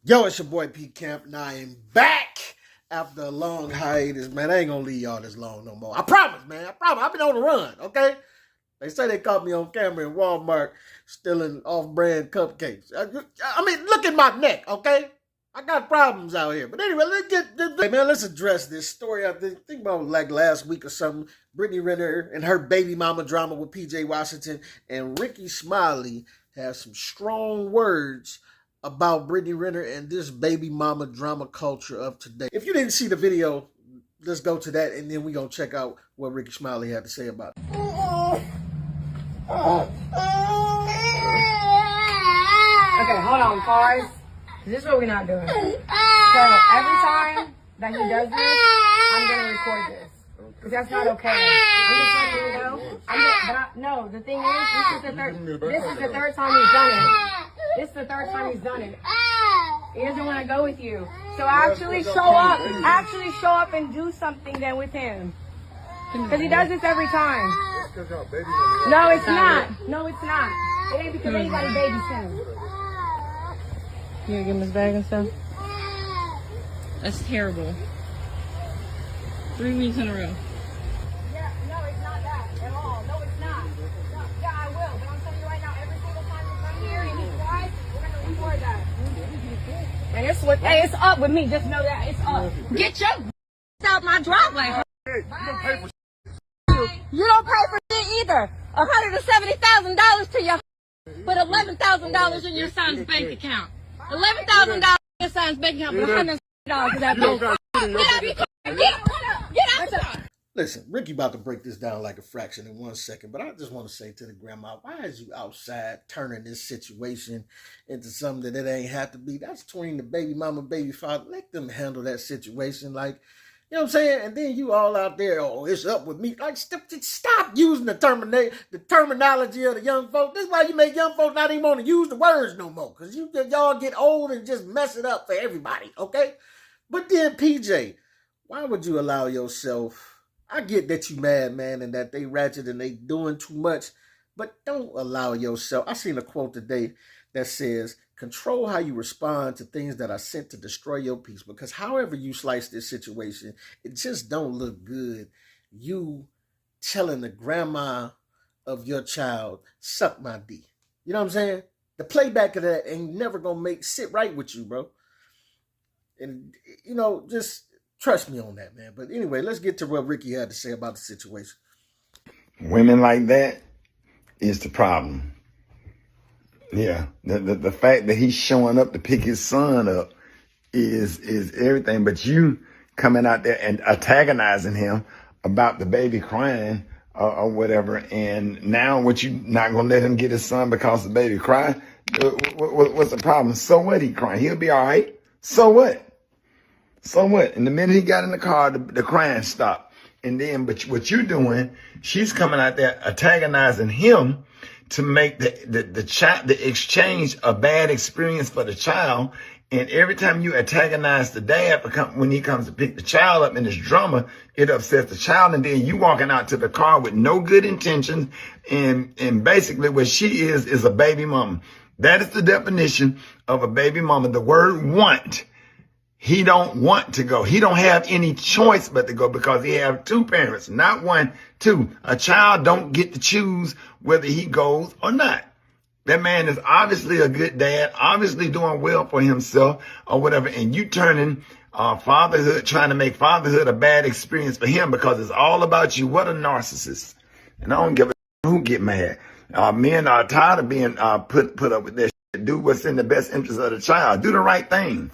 Yo, it's your boy Pete Camp, and I am back after a long hiatus, man. I ain't gonna leave y'all this long no more. I promise, man. I promise. I've been on the run, okay? They say they caught me on camera in Walmart stealing off-brand cupcakes. I mean, look at my neck, okay? I got problems out here. But anyway, let's address this story. I think about like last week or something. Brittany Renner and her baby mama drama with PJ Washington and Rickey Smiley have some strong words about Brittany Renner and this baby mama drama culture of today. If you didn't see the video, let's go to that, and then we're going to check out what Rickey Smiley had to say about it. Okay, hold on, pause. This is what we're not doing. So every time that he does this, I'm going to record this. Because that's not okay. I'm just letting you know. No, the thing is, this is the third time he's done it. This is the third time he's done it. He doesn't want to go with you. So actually show up and do something then with him. Because he does this every time. No, it's not. No, it's not. It ain't because anybody babies him. You gonna give him his bag and stuff? That's terrible. 3 weeks in a row. Yeah, no, it's not that at all. No, it's not. No, yeah, I will. But I'm telling you right now, every single time you come here and he cries, we're going to record that. And it's up with me. Just know that. It's up. Get your out my driveway. You don't pay for shit either. $170,000 to your Put $11,000 in your son's bank account. $11,000 in your son's bank account, but $170 to that bank. Get out. Listen, Rickey about to break this down like a fraction in 1 second, but I just want to say to the grandma, why is you outside turning this situation into something that it ain't have to be? That's between the baby mama, baby father. Let them handle that situation. Like, you know what I'm saying? And then you all out there, oh, it's up with me. Like, stop using the terminology of the young folk. This is why you make young folk not even want to use the words no more. Because y'all get old and just mess it up for everybody, okay? But then, PJ, why would you allow yourself... I get that you mad, man, and that they ratchet and they doing too much, but don't allow yourself. I seen a quote today that says, control how you respond to things that are sent to destroy your peace, because however you slice this situation, it just don't look good. You telling the grandma of your child, suck my D. You know what I'm saying? The playback of that ain't never gonna sit right with you, bro. And, you know, just... trust me on that, man. But anyway, let's get to what Rickey had to say about the situation. Women like that is the problem. Yeah, the fact that he's showing up to pick his son up is everything. But you coming out there and antagonizing him about the baby crying or whatever, and now what, you not gonna let him get his son because the baby cried? What's the problem? So what? He crying, he'll be all right. So what? So what? And the minute he got in the car, the crying stopped. And then, but what you're doing, she's coming out there antagonizing him to make the exchange a bad experience for the child. And every time you antagonize the dad when he comes to pick the child up in this drama, it upsets the child. And then you walking out to the car with no good intentions. And basically what she is a baby mama. That is the definition of a baby mama. The word want. He don't want to go. He don't have any choice but to go because he have two parents, not one, two. A child don't get to choose whether he goes or not. That man is obviously a good dad, obviously doing well for himself or whatever. And you turning fatherhood, trying to make fatherhood a bad experience for him because it's all about you. What a narcissist. And I don't give a who get mad. Men are tired of being put up with this shit. Do what's in the best interest of the child. Do the right thing.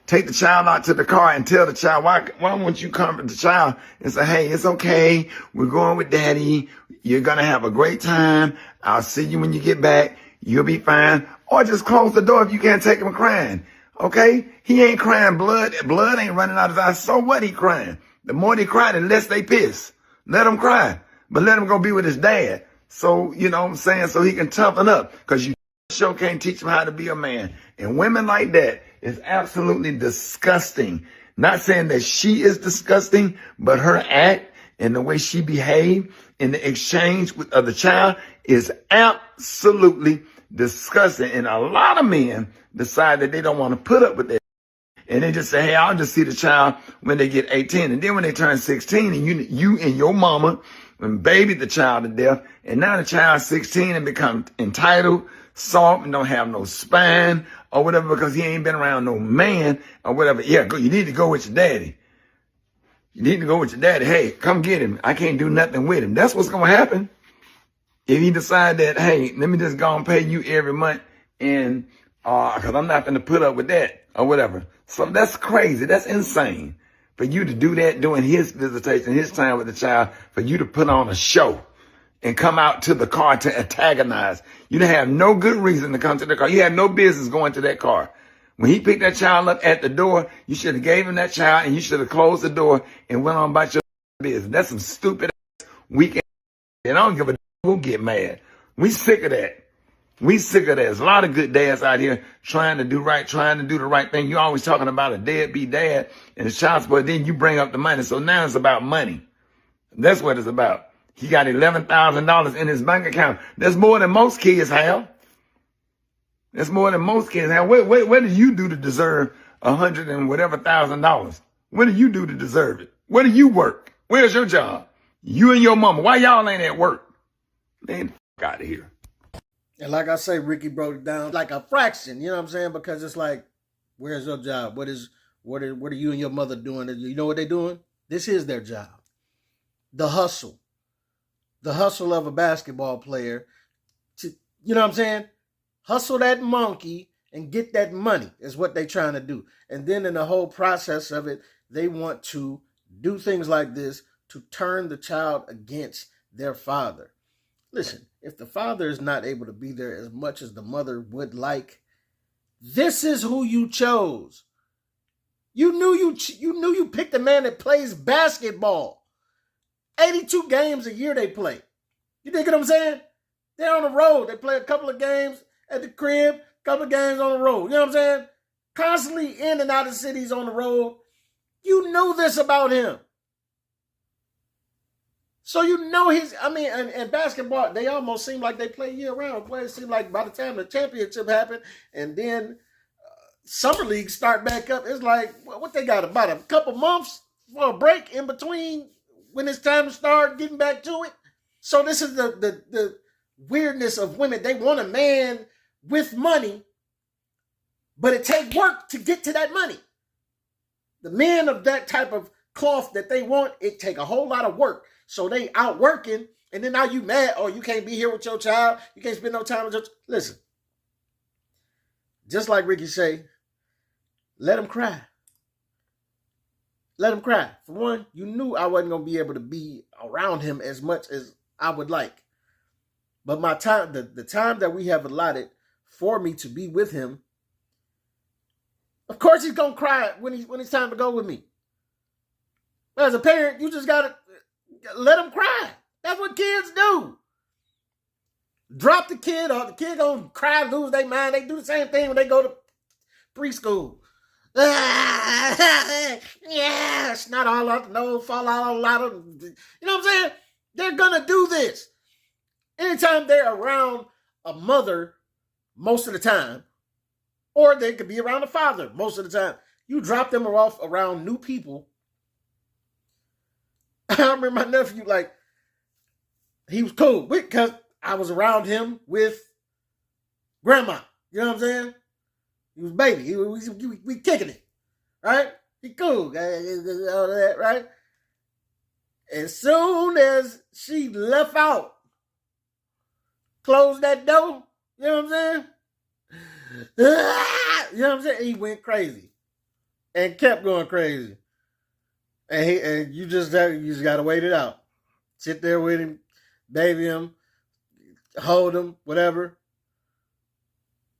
Take the child out to the car and tell the child, why won't you comfort the child and say, hey, it's okay. We're going with daddy. You're going to have a great time. I'll see you when you get back. You'll be fine. Or just close the door if you can't take him crying. Okay? He ain't crying blood. Blood ain't running out of his eyes. So what he crying? The more they cry, the less they piss. Let him cry. But let him go be with his dad. So, you know what I'm saying? So he can toughen up. Because you sure can't teach him how to be a man. And women like that is absolutely disgusting. Not saying that she is disgusting, but her act and the way she behaved in the exchange of the child is absolutely disgusting. And a lot of men decide that they don't want to put up with that. And they just say, hey, I'll just see the child when they get 18. And then when they turn 16 and you and your mama babied the child to death, and now the child's 16 and become entitled, soft, and don't have no spine or whatever because he ain't been around no man or whatever. Yeah, you need to go with your daddy. You need to go with your daddy. Hey, come get him. I can't do nothing with him. That's what's going to happen. If he decide that, hey, let me just go and pay you every month and, cause I'm not going to put up with that or whatever. So that's crazy. That's insane for you to do that during his visitation, his time with the child, for you to put on a show and come out to the car to antagonize. You didn't have no good reason to come to the car. You had no business going to that car. When he picked that child up at the door, you should have gave him that child and you should have closed the door and went on about your business. That's some stupid ass weak ass. And I don't give a damn who get mad. We sick of that. We sick of that. There's a lot of good dads out here trying to do right, trying to do the right thing. You're always talking about a deadbeat dad and his child support. Then you bring up the money. So now it's about money. That's what it's about. He got $11,000 in his bank account. That's more than most kids have. That's more than most kids have. What do you do to deserve $100 and whatever $1,000? What do you do to deserve it? Where do you work? Where's your job? You and your mama. Why y'all ain't at work? Man, out of here. And like I say, Ricky broke it down like a fraction. You know what I'm saying? Because it's like, where's your job? What are you and your mother doing? You know what they're doing? This is their job. The hustle. The hustle of a basketball player. You know what I'm saying? Hustle that monkey and get that money is what they're trying to do. And then in the whole process of it, they want to do things like this to turn the child against their father. Listen, if the father is not able to be there as much as the mother would like, this is who you chose. You knew you picked a man that plays basketball. 82 games a year they play. You dig what I'm saying? They're on the road. They play a couple of games at the crib, a couple of games on the road. You know what I'm saying? Constantly in and out of cities on the road. You know this about him. So you know and basketball, they almost seem like they play year-round. It seems like by the time the championship happened and then summer leagues start back up, it's like, what they got, about a couple months for a break in between when it's time to start getting back to it? So this is the weirdness of women. They want a man with money, but it takes work to get to that money. The men of that type of cloth that they want, it take a whole lot of work. So they out working, and then now you mad, oh, you can't be here with your child. You can't spend no time with your child. Listen, just like Ricky say, let him cry. Let him cry. For one, you knew I wasn't going to be able to be around him as much as I would like. But my time, the time that we have allotted for me to be with him, of course he's going to cry when it's time to go with me. As a parent, you just got to let him cry. That's what kids do. Drop the kid or the kid gonna cry, lose their mind. They do the same thing when they go to preschool. Yeah, it's not all out the nose, fall out a lot of, you know what I'm saying? They're gonna do this. Anytime they're around a mother, most of the time, or they could be around a father most of the time, you drop them off around new people. I remember my nephew, like, he was cool because I was around him with grandma. You know what I'm saying? He was baby. We kicking it, right? He cool. All that, right? As soon as she left out, closed that door, you know what I'm saying? You know what I'm saying? He went crazy and kept going crazy. And you just got to wait it out. Sit there with him, baby him, hold him, whatever.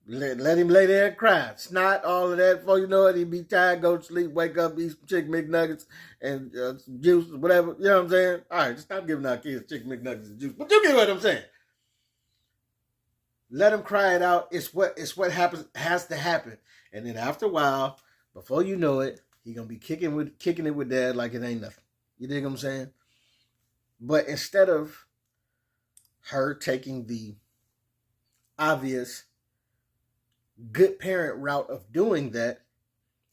Let him lay there and cry. Snot, all of that. Before you know it, he'd be tired, go to sleep, wake up, eat some chicken McNuggets and some juice, whatever. You know what I'm saying? All right, just stop giving our kids chicken McNuggets and juice. But you get what I'm saying. Let him cry it out. It's what has to happen. And then after a while, before you know it, he gonna be kicking it with dad like it ain't nothing. You dig what I'm saying? But instead of her taking the obvious, good parent route of doing that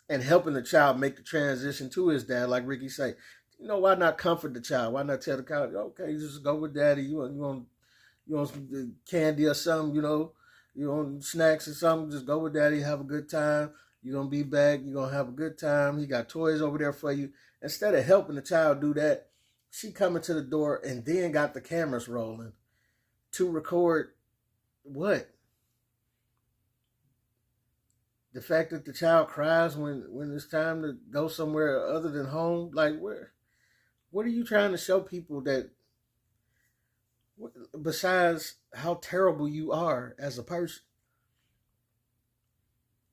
and helping the child make the transition to his dad, like Rickey say. Why not comfort the child? Why not tell the child, okay, just go with daddy. You want some candy or something, you want snacks or something, just go with daddy, have a good time. You're going to be back. You're going to have a good time. He got toys over there for you. Instead of helping the child do that, she coming to the door and then got the cameras rolling to record what? The fact that the child cries when it's time to go somewhere other than home. Like, what are you trying to show people that, besides how terrible you are as a person?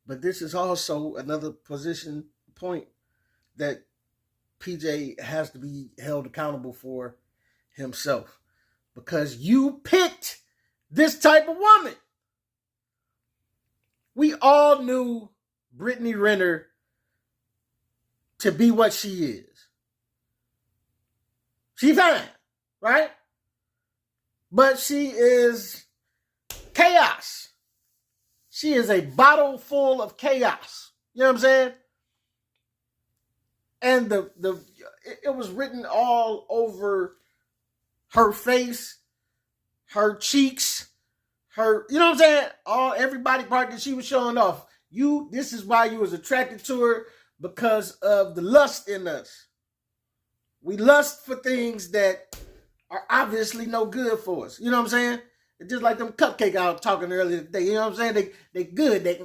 But this is also another point that PJ has to be held accountable for himself, because you picked this type of woman. We all knew Brittany Renner to be what she is. She's fine, right? But she is chaos. She is a bottle full of chaos. You know what I'm saying? And it was written all over her face, her cheeks, her, you know what I'm saying? Every body part that she was showing off. This is why you was attracted to her, because of the lust in us. We lust for things that are obviously no good for us. You know what I'm saying? It's just like them cupcake I was talking earlier today. You know what I'm saying? They good. They,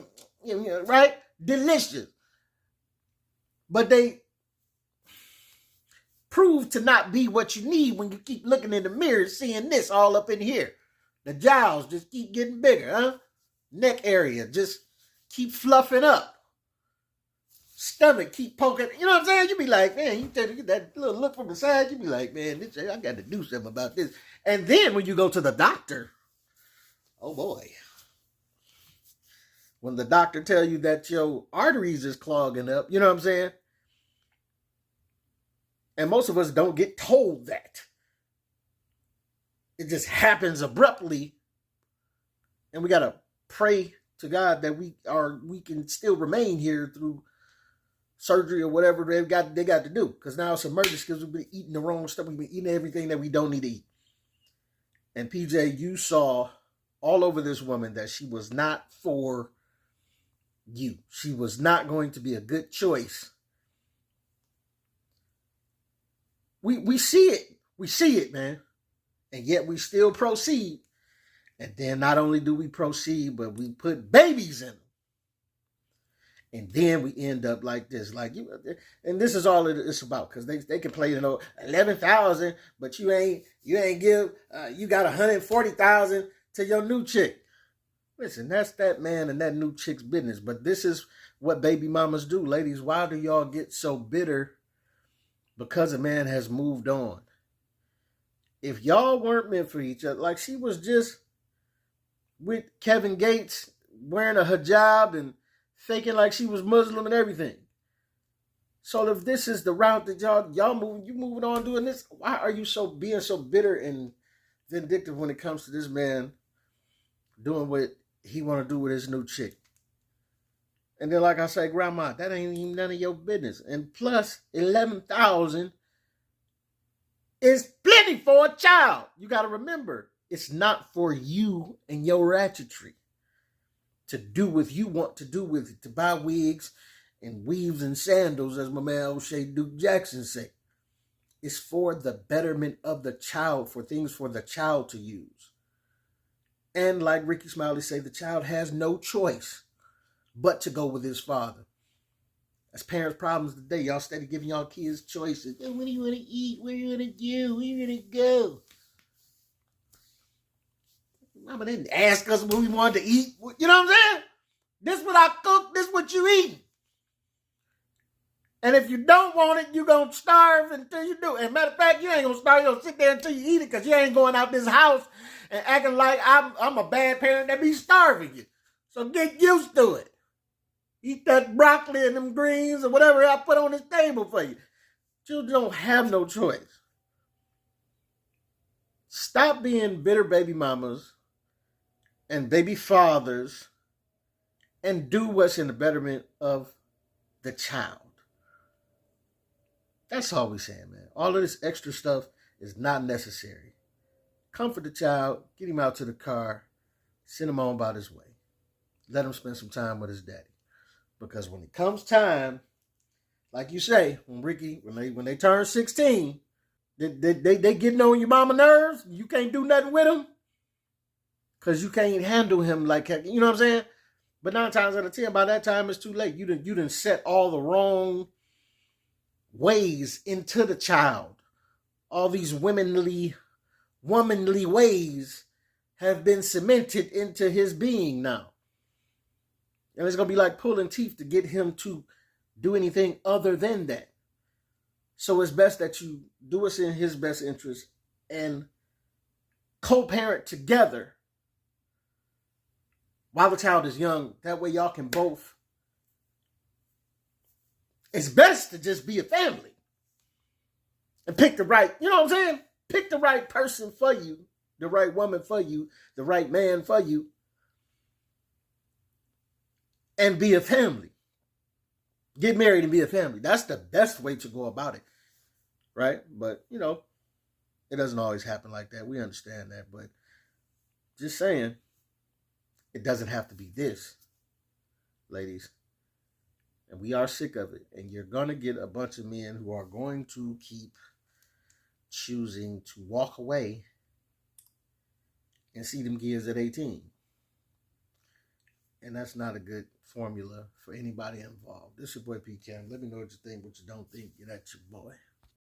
right? Delicious. But they prove to not be what you need when you keep looking in the mirror, seeing this all up in here. The jowls just keep getting bigger, huh? Neck area just keep fluffing up. Stomach keep poking. You know what I'm saying? You be like, man, you get that little look from the side. You be like, man, I got to do something about this. And then when you go to the doctor, oh boy. When the doctor tell you that your arteries is clogging up, you know what I'm saying? And most of us don't get told that. It just happens abruptly. And we got to pray to God that we can still remain here through surgery or whatever they got to do. Because now it's emergency, because we've been eating the wrong stuff. We've been eating everything that we don't need to eat. And PJ, you saw all over this woman that she was not for you. She was not going to be a good choice. We see it. We see it, man. And yet we still proceed. And then not only do we proceed, but we put babies in them. And then we end up like this. And this is all it's about. Because they can play, 11,000, but you ain't give, you got 140,000 to your new chick. Listen, that's that man and that new chick's business. But this is what baby mamas do. Ladies, why do y'all get so bitter because a man has moved on? If y'all weren't meant for each other, like she was just with Kevin Gates wearing a hijab and faking like she was Muslim and everything. So if this is the route that y'all moving on doing this, why are you being so bitter and vindictive when it comes to this man doing what he want to do with his new chick? And then, like I say, grandma, that ain't even none of your business. And plus, 11,000 is plenty for a child. You got to remember, it's not for you and your ratchetry to do what you want to do with it, to buy wigs and weaves and sandals, as my man O'Shea Duke Jackson say. It's for the betterment of the child, for things for the child to use. And like Rickey Smiley say, the child has no choice but to go with his father. That's parents' problems today. Y'all steady giving y'all kids choices. Oh, what do you want to eat? What do you want to do? Where you going to go? Mama didn't ask us what we wanted to eat. You know what I'm saying? This what I cook. This what you eat. And if you don't want it, you're going to starve until you do. And matter of fact, you ain't going to starve. You're going to sit there until you eat it, because you ain't going out this house and acting like I'm a bad parent that be starving you. So get used to it. Eat that broccoli and them greens or whatever I put on this table for you. Children don't have no choice. Stop being bitter baby mamas and baby fathers and do what's in the betterment of the child. That's all we're saying, man. All of this extra stuff is not necessary. Comfort the child, get him out to the car, send him on about his way. Let him spend some time with his daddy. Because when it comes time, like you say, when they turn 16, they getting on your mama nerves. You can't do nothing with him because you can't handle him like, you know what I'm saying? But 9 times out of 10, by that time it's too late. You done set all the wrong ways into the child. All these womanly ways have been cemented into his being now. And it's going to be like pulling teeth to get him to do anything other than that. So it's best that you do what's in his best interest and co-parent together while the child is young. That way y'all can both. It's best to just be a family and pick the right, you know what I'm saying? Pick the right person for you, the right woman for you, the right man for you, and be a family. Get married and be a family. That's the best way to go about it, right? But, you know, it doesn't always happen like that. We understand that, but just saying, it doesn't have to be this, ladies. And we are sick of it. And you're going to get a bunch of men who are going to keep choosing to walk away and see them kids at 18. And that's not a good formula for anybody involved. This is your boy P. Cam. Let me know what you think, what you don't think. Get at your boy.